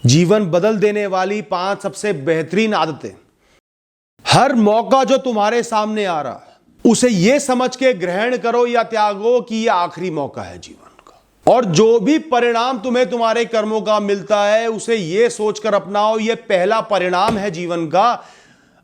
जीवन बदल देने वाली 5 सबसे बेहतरीन आदतें। हर मौका जो तुम्हारे सामने आ रहा है उसे यह समझ के ग्रहण करो या त्यागो कि यह आखिरी मौका है जीवन का। और जो भी परिणाम तुम्हें तुम्हारे कर्मों का मिलता है उसे यह सोचकर अपनाओ यह पहला परिणाम है जीवन का,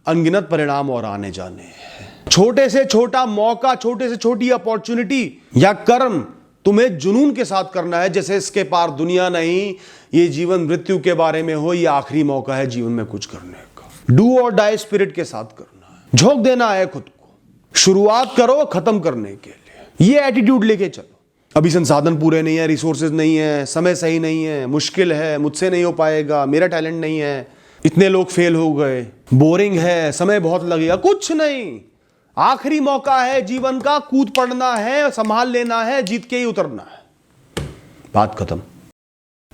अनगिनत परिणाम और आने जाने हैं। छोटे से छोटा मौका, छोटे से छोटी अपॉर्चुनिटी या कर्म तुम्हें जुनून के साथ करना है, जैसे इसके पार दुनिया नहीं, ये जीवन मृत्यु के बारे में हो, ये आखिरी मौका है जीवन में कुछ करने का। डू और डाई स्पिरिट के साथ करना है, झोंक देना है खुद को। शुरुआत करो खत्म करने के लिए, ये एटीट्यूड लेके चलो। अभी संसाधन पूरे नहीं है, रिसोर्सेज नहीं है, समय सही नहीं है, मुश्किल है, मुझसे नहीं हो पाएगा, मेरा टैलेंट नहीं है, इतने लोग फेल हो गए, बोरिंग है, समय बहुत लगेगा। कुछ नहीं, आखिरी मौका है जीवन का, कूद पड़ना है, संभाल लेना है, जीत के ही उतरना है, बात खत्म।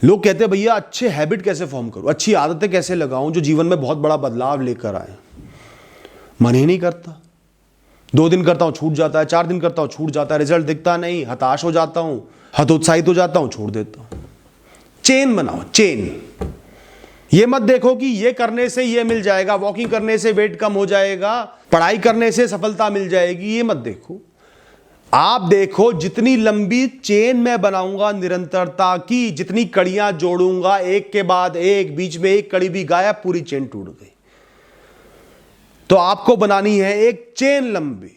लोग कहते हैं भैया अच्छे हैबिट कैसे फॉर्म करूं, अच्छी आदतें कैसे लगाऊं जो जीवन में बहुत बड़ा बदलाव लेकर आए। मन ही नहीं करता। 2 दिन करता हूं छूट जाता है, 4 दिन करता हूं छूट जाता है, रिजल्ट दिखता नहीं, हताश हो जाता हूं, हतोत्साहित हो जाता हूं, छोड़ देता हूं। चेन बनाओ, चेन। ये मत देखो कि ये करने से ये मिल जाएगा, वॉकिंग करने से वेट कम हो जाएगा, पढ़ाई करने से सफलता मिल जाएगी, ये मत देखो। आप देखो जितनी लंबी चेन मैं बनाऊंगा निरंतरता की, जितनी कड़ियां जोड़ूंगा एक के बाद एक, बीच में एक कड़ी भी गायब, पूरी चेन टूट गई। तो आपको बनानी है एक चेन लंबी,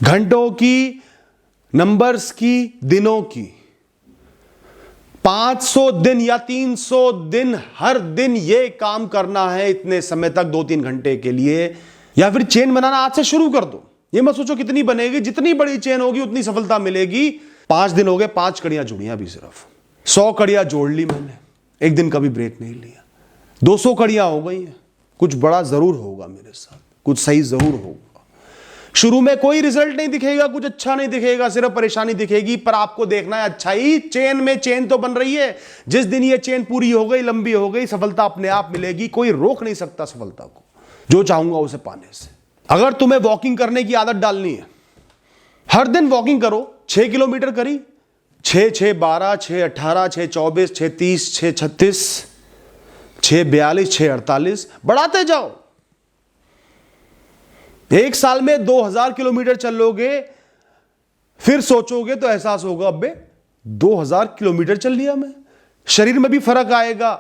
घंटों की, नंबर्स की, दिनों की। 500 दिन या 300 दिन, हर दिन ये काम करना है इतने समय तक, 2-3 घंटे के लिए। या फिर चेन बनाना आज से शुरू कर दो। ये मत सोचो कितनी बनेगी, जितनी बड़ी चेन होगी उतनी सफलता मिलेगी। 5 दिन हो गए, 5 कड़ियां जुड़ी अभी सिर्फ, 100 कड़ियां जोड़ ली मैंने, एक दिन कभी ब्रेक नहीं लिया, 200 कड़ियां हो गई हैं। कुछ बड़ा जरूर होगा मेरे साथ, कुछ सही जरूर होगा। शुरू में कोई रिजल्ट नहीं दिखेगा, कुछ अच्छा नहीं दिखेगा, सिर्फ परेशानी दिखेगी, पर आपको देखना है अच्छा ही। चेन में चेन तो बन रही है। जिस दिन ये चेन पूरी हो गई, लंबी हो गई, सफलता अपने आप मिलेगी। कोई रोक नहीं सकता सफलता को, जो चाहूंगा उसे पाने से। अगर तुम्हें वॉकिंग करने की आदत डालनी है, हर दिन वॉकिंग करो। 6 किलोमीटर करी, 6, 6, 12, 6, 18, 6, 24, 6, 30, 6, 36, 6, 42, 6, 48, बढ़ाते जाओ। एक साल में 2000 किलोमीटर चलोगे, फिर सोचोगे तो एहसास होगा अबे 2000 किलोमीटर चल लिया मैं। शरीर में भी फर्क आएगा,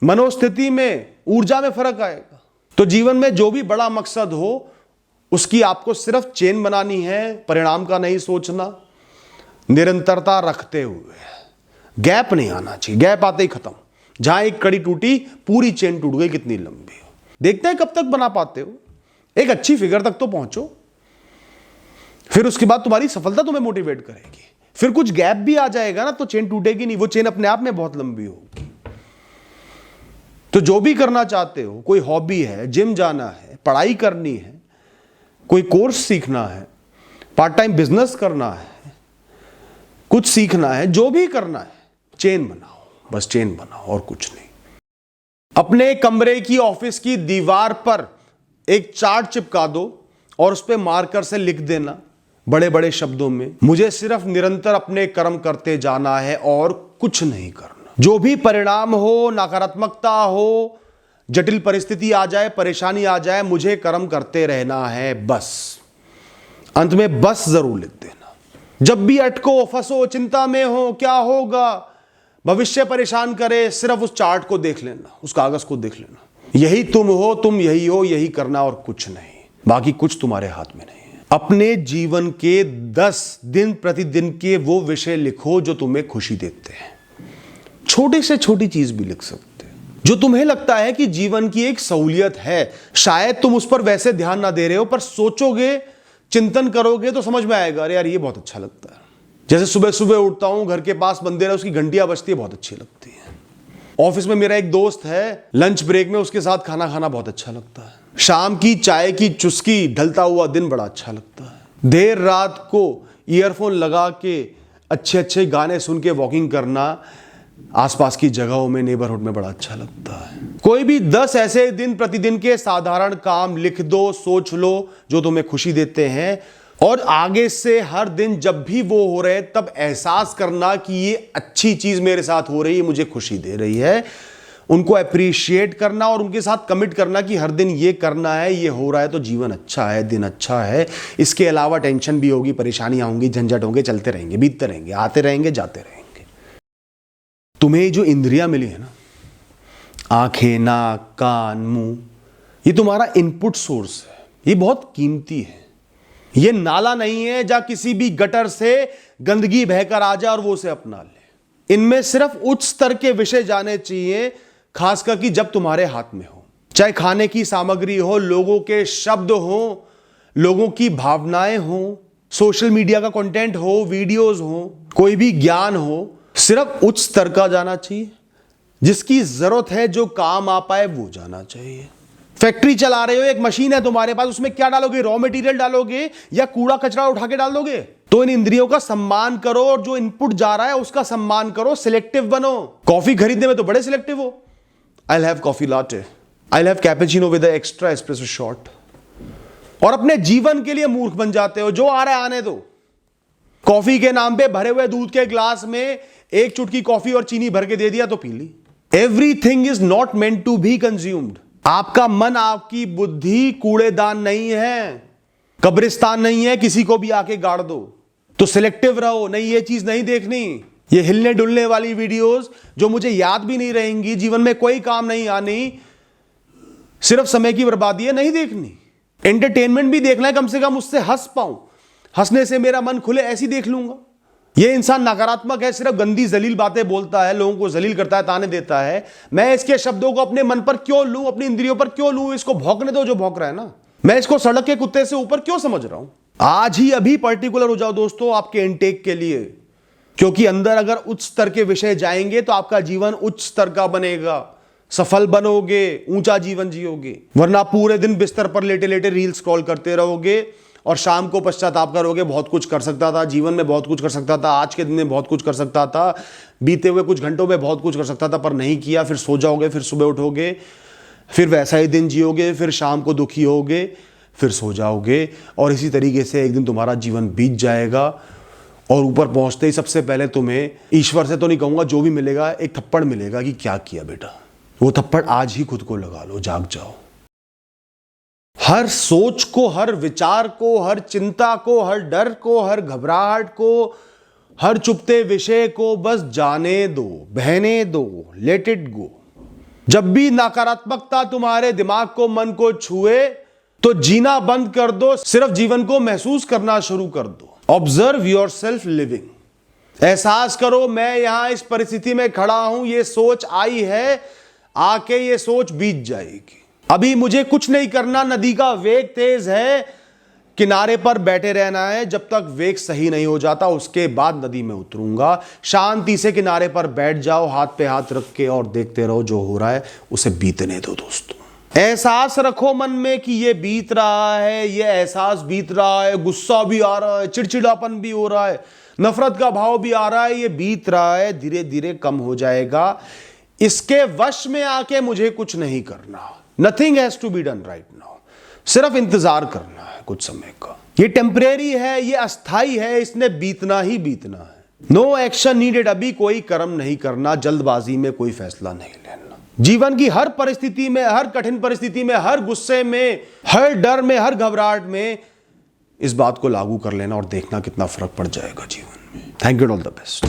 मनोस्थिति में, ऊर्जा में फर्क आएगा। तो जीवन में जो भी बड़ा मकसद हो उसकी आपको सिर्फ चेन बनानी है, परिणाम का नहीं सोचना, निरंतरता रखते हुए। गैप नहीं आना चाहिए, गैप आते ही खत्म। जहां एक कड़ी टूटी, पूरी चेन टूट गई, कितनी लंबी हो। देखते हैं कब तक बना पाते हो। एक अच्छी फिगर तक तो पहुंचो, फिर उसके बाद तुम्हारी सफलता तुम्हें मोटिवेट करेगी। फिर कुछ गैप भी आ जाएगा ना तो चेन टूटेगी नहीं, वो चेन अपने आप में बहुत लंबी होगी। तो जो भी करना चाहते हो, कोई हॉबी है, जिम जाना है, पढ़ाई करनी है, कोई कोर्स सीखना है, पार्ट टाइम बिजनेस करना है, कुछ सीखना है, जो भी करना है, चेन बनाओ, बस चेन बनाओ और कुछ नहीं। अपने कमरे की, ऑफिस की दीवार पर एक चार्ट चिपका दो और उस पर मार्कर से लिख देना बड़े बड़े शब्दों में, मुझे सिर्फ निरंतर अपने कर्म करते जाना है और कुछ नहीं करना। जो भी परिणाम हो, नकारात्मकता हो, जटिल परिस्थिति आ जाए, परेशानी आ जाए, मुझे कर्म करते रहना है बस। अंत में बस जरूर लिख देना। जब भी अटको, फंसो, चिंता में हो, क्या होगा, भविष्य परेशान करे, सिर्फ उस चार्ट को देख लेना, उस कागज को देख लेना। यही तुम हो, तुम यही हो, यही करना और कुछ नहीं। बाकी कुछ तुम्हारे हाथ में नहीं है। अपने जीवन के 10 दिन प्रतिदिन के वो विषय लिखो जो तुम्हें खुशी देते हैं। छोटी से छोटी चीज भी लिख सकते हैं जो तुम्हें लगता है कि जीवन की एक सहूलियत है। शायद तुम उस पर वैसे ध्यान ना दे रहे हो, पर सोचोगे, चिंतन करोगे तो समझ में आएगा, अरे यार ये बहुत अच्छा लगता है। जैसे सुबह सुबह उठता हूं, घर के पास मंदिर है, उसकी घंटियां बजती है, बहुत अच्छी लगती है। ऑफिस में मेरा एक दोस्त है, लंच ब्रेक में उसके साथ खाना खाना बहुत अच्छा लगता है। शाम की चाय की चुस्की, ढलता हुआ दिन बड़ा अच्छा लगता है। देर रात को ईयरफोन लगा के अच्छे अच्छे गाने सुन के वॉकिंग करना आसपास की जगहों में, नेबरहुड में बड़ा अच्छा लगता है। कोई भी 10 ऐसे दिन प्रतिदिन के साधारण काम लिख दो, सोच लो जो तुम्हें खुशी देते हैं, और आगे से हर दिन जब भी वो हो रहे तब एहसास करना कि ये अच्छी चीज मेरे साथ हो रही है, मुझे खुशी दे रही है। उनको अप्रिशिएट करना और उनके साथ कमिट करना कि हर दिन ये करना है, ये हो रहा है तो जीवन अच्छा है, दिन अच्छा है। इसके अलावा टेंशन भी होगी, परेशानियां होंगी, झंझट होंगे, चलते रहेंगे, बीतते रहेंगे, आते रहेंगे, जाते रहेंगे। तुम्हें जो इंद्रियां मिली है ना, आंखें, नाक, कान, मुंह, ये तुम्हारा इनपुट सोर्स है। ये बहुत कीमती है। ये नाला नहीं है जहां किसी भी गटर से गंदगी बहकर आ जाए और वो उसे अपना ले। इनमें सिर्फ उच्च स्तर के विषय जाने चाहिए, खासकर कि जब तुम्हारे हाथ में हो। चाहे खाने की सामग्री हो, लोगों के शब्द हो, लोगों की भावनाएं हो, सोशल मीडिया का कंटेंट हो, वीडियोस हो, कोई भी ज्ञान हो, सिर्फ उच्च स्तर का जाना चाहिए। जिसकी जरूरत है, जो काम आ पाए, वो जाना चाहिए। फैक्ट्री चला रहे हो, एक मशीन है तुम्हारे पास, उसमें क्या डालोगे? रॉ मटेरियल डालोगे या कूड़ा कचरा उठा के डाल दोगे? तो इन इंद्रियों का सम्मान करो और जो इनपुट जा रहा है उसका सम्मान करो, सिलेक्टिव बनो। कॉफी खरीदने में तो बड़े सिलेक्टिव हो। I'll have coffee latte. I'll have cappuccino with an extra espresso shot. और अपने जीवन के लिए मूर्ख बन जाते हो। जो आ रहा है आने दो। कॉफी के नाम पे भरे हुए दूध के ग्लास में एक चुटकी कॉफी और चीनी भर के दे दिया तो पी ली। Everything is not meant to be consumed. आपका मन, आपकी बुद्धि कूड़ेदान नहीं है, कब्रिस्तान नहीं है, किसी को भी आके गाड़ दो। तो सिलेक्टिव रहो। नहीं, ये चीज नहीं देखनी। ये हिलने डुलने वाली वीडियोस जो मुझे याद भी नहीं रहेंगी, जीवन में कोई काम नहीं आनी, सिर्फ समय की बर्बादी है, नहीं देखनी। एंटरटेनमेंट भी देखना है, कम से कम उससे हंस पाऊं, हंसने से मेरा मन खुले, ऐसी देख लूंगा। ये इंसान नकारात्मक है, सिर्फ गंदी जलील बातें बोलता है, लोगों को जलील करता है, ताने देता है। मैं इसके शब्दों को अपने मन पर क्यों लूं, अपनी इंद्रियों पर क्यों लूं? इसको भौंकने दो जो भौंक रहा है ना। मैं इसको सड़क के कुत्ते से ऊपर क्यों समझ रहा हूं? आज ही अभी पर्टिकुलर हो जाओ दोस्तों आपके इनटेक के लिए, क्योंकि अंदर अगर उच्च स्तर के विषय जाएंगे तो आपका जीवन उच्च स्तर का बनेगा, सफल बनोगे, ऊंचा जीवन जियोगे। वरना पूरे दिन बिस्तर पर लेटे लेटे रील स्क्रॉल करते रहोगे और शाम को पश्चाताप करोगे, बहुत कुछ कर सकता था जीवन में, बहुत कुछ कर सकता था, आज के दिन में बहुत कुछ कर सकता था, बीते हुए कुछ घंटों में बहुत कुछ कर सकता था पर नहीं किया। फिर सो जाओगे, फिर सुबह उठोगे, फिर वैसा ही दिन जियोगे, फिर शाम को दुखी होगे, फिर सो जाओगे और इसी तरीके से एक दिन तुम्हारा जीवन बीत जाएगा। और ऊपर पहुंचते ही सबसे पहले तुम्हें, ईश्वर से तो नहीं कहूंगा, जो भी मिलेगा एक थप्पड़ मिलेगा कि क्या किया बेटा। वो थप्पड़ आज ही खुद को लगा लो, जाग जाओ। हर सोच को, हर विचार को, हर चिंता को, हर डर को, हर घबराहट को, हर चुपते विषय को बस जाने दो, बहने दो, लेट इट गो। जब भी नकारात्मकता तुम्हारे दिमाग को, मन को छुए तो जीना बंद कर दो, सिर्फ जीवन को महसूस करना शुरू कर दो। Observe your self living. एहसास करो मैं यहां इस परिस्थिति में खड़ा हूं, ये सोच आई है, आके ये सोच बीत जाएगी। अभी मुझे कुछ नहीं करना, नदी का वेग तेज है, किनारे पर बैठे रहना है जब तक वेग सही नहीं हो जाता, उसके बाद नदी में उतरूंगा। शांति से किनारे पर बैठ जाओ, हाथ पे हाथ रख के, और देखते रहो जो हो रहा है उसे बीतने दो दोस्तों। एहसास रखो मन में कि ये बीत रहा है, ये एहसास बीत रहा है, गुस्सा भी आ रहा है, चिड़चिड़ापन भी हो रहा है, नफरत का भाव भी आ रहा है, ये बीत रहा है, धीरे धीरे कम हो जाएगा। इसके वश में आके मुझे कुछ नहीं करना। Nothing has to be done right now. सिर्फ इंतजार करना है कुछ समय का। ये टेम्परेरी है, ये अस्थाई है, इसने बीतना ही बीतना है। No action needed. अभी कोई कर्म नहीं करना, जल्दबाजी में कोई फैसला नहीं लेना। जीवन की हर परिस्थिति में, हर कठिन परिस्थिति में, हर गुस्से में, हर डर में, हर घबराहट में इस बात को लागू कर लेना और देखना कितना फर्क पड़ जाएगा जीवन में। Thank you, all the best.